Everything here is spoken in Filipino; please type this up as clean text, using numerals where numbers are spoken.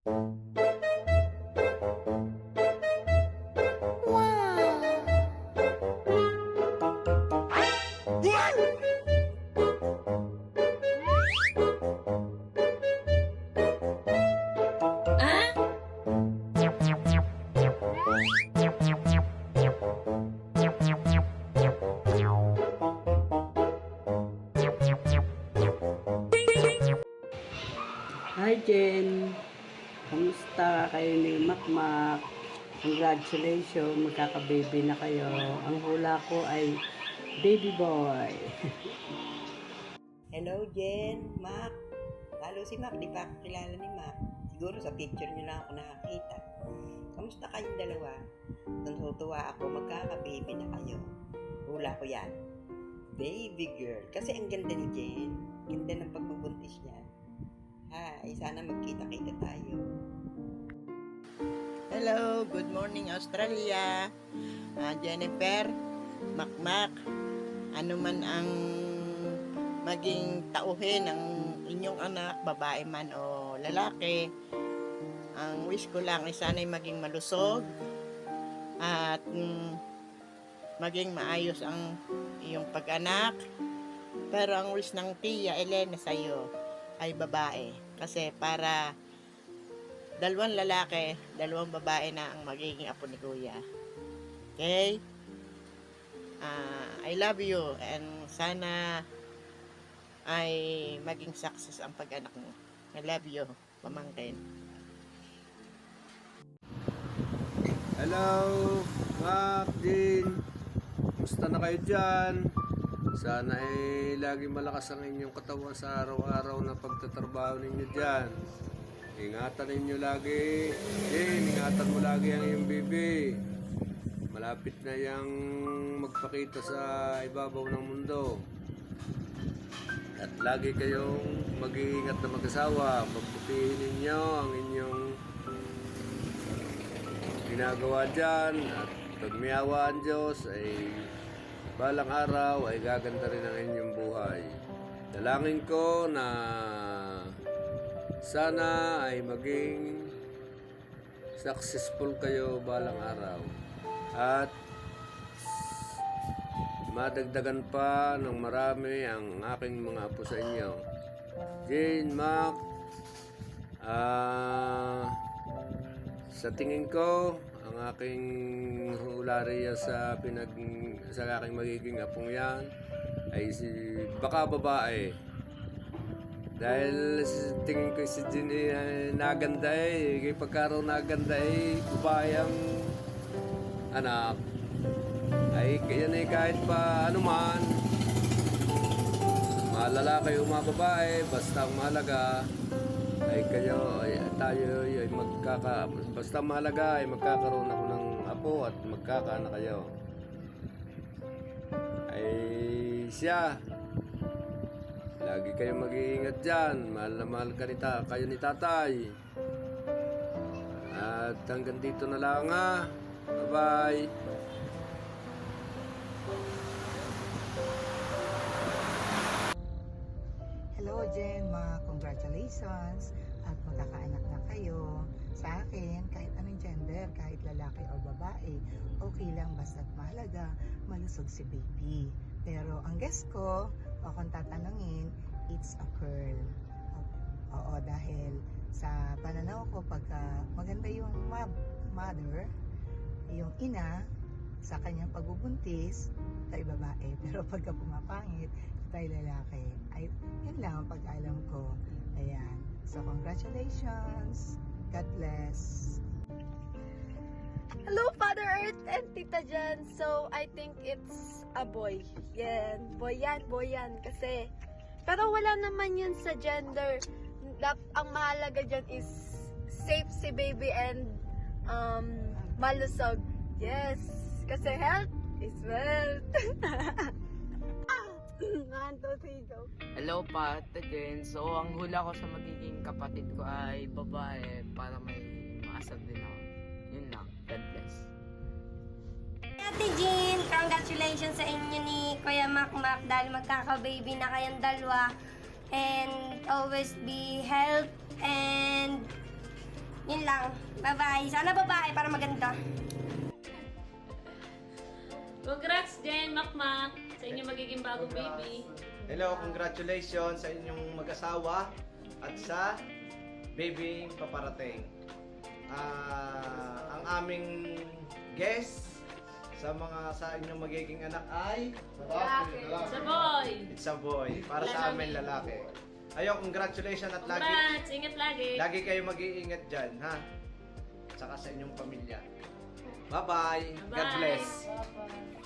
Hi Jen! Kamusta kayo ni Makmak? Congratulations, magkaka-baby na kayo. Ang hula ko ay baby boy. Hello Jen, Mac. Lalo si Mac, di pa ako kilala ni Mac. Siguro sa picture niyo lang ako nakakita. Kamusta kayong dalawa? Natutuwa ako, magkaka-baby na kayo. Hula ko yan. Baby girl. Kasi ang ganda ni Jen. Ganda ng pagbubuntis niya. Hi, sana magkita-kita tayo. Hello, good morning Australia. Jennifer, Makmak, ano man ang maging tauhin ng inyong anak, babae man o lalaki, ang wish ko lang ay sana'y maging malusog at maging maayos ang iyong pag-anak. Pero ang wish ng Tia Elena sa'yo ay babae. Kasi para dalawang lalaki, dalawang babae na ang magiging apo ni Kuya. Okay? I love you and sana ay maging success ang pag-anak mo. I love you, pamangkin. Hello, Mac, Jean. Kumusta na kayo dyan? Sana ay laging malakas ang inyong katawan sa araw-araw na pagtatrabaho ninyo dyan. Ingatan ninyo lagi. Ingatan mo lagi ang iyong baby. Malapit na yang magpakita sa ibabaw ng mundo. At lagi kayong mag-iingat na mag-asawa. Magbutihin ninyo ang inyong ginagawa dyan. At pag miyawa ang Diyos ay balang araw ay gaganda rin ang inyong buhay. Dalangin ko na sana ay maging successful kayo balang araw. At madagdagan pa ng marami ang aking mga apo sa inyo. Jane, Mac, sa tingin ko, ang aking hulariya sa aking magiging apong yan ay baka babae. Dahil tingin ko si Jenny naganda kay pagkaraw naganda babae ang anak. Ay yan kahit pa anuman, mga lalaki o mga babae, basta ang mahalaga ay tayo ay basta mahalaga ay magkakaroon ako ng apo at magkakaanak kayo. Ay siya, lagi kayong mag-iingat dyan. Mahal na mahal kayo ni tatay. At hanggang dito na lang ha. Bye-bye. Hello Jen, congratulations at magkakaanak na kayo. Sa akin, kahit anong gender, kahit lalaki o babae, okay lang basta't mahalaga, malusog si baby. Pero ang guess ko, o kung tatanungin, it's a girl. Oo, dahil sa pananaw ko, pagka maganda yung mother, yung ina, sa kanyang pagbubuntis, tayo babae. Pero pagka pumapangit, tayo lalaki. Ay, yun lang ang pag-alam ko. Ayan. So, congratulations. God bless. Hello, Father Earth and Tita Jan. So, I think it's a boy. Boy yan. Kasi, pero wala naman yun sa gender. Ang mahalaga dyan is safe si baby and malusog. Yes. Kasi health is wealth. 1, 2, 3, go. Hello pa, Ate Jen. So, ang hula ko sa magiging kapatid ko ay babae para may maasag din ako. Yun lang. God bless. Ate Jean, congratulations sa inyo ni Kuya Makmak dahil magkaka-baby na kayong dalawa. And always be health and Yun lang. Bye-bye. Sana babae para maganda. Congrats, Jen, Makmak, sa inyong magiging bagong baby. Hello, congratulations sa inyong mag-asawa at sa baby paparating. Ang aming guest sa inyong magiging anak ay Sa boy! it's a boy. Para sa amin lalaki. Ayun, congratulations at Congrats! Ingat lagi! lagi kayo mag-iingat dyan, ha? Saka sa inyong pamilya. Bye-bye. God Bye-bye. bless. Bye-bye.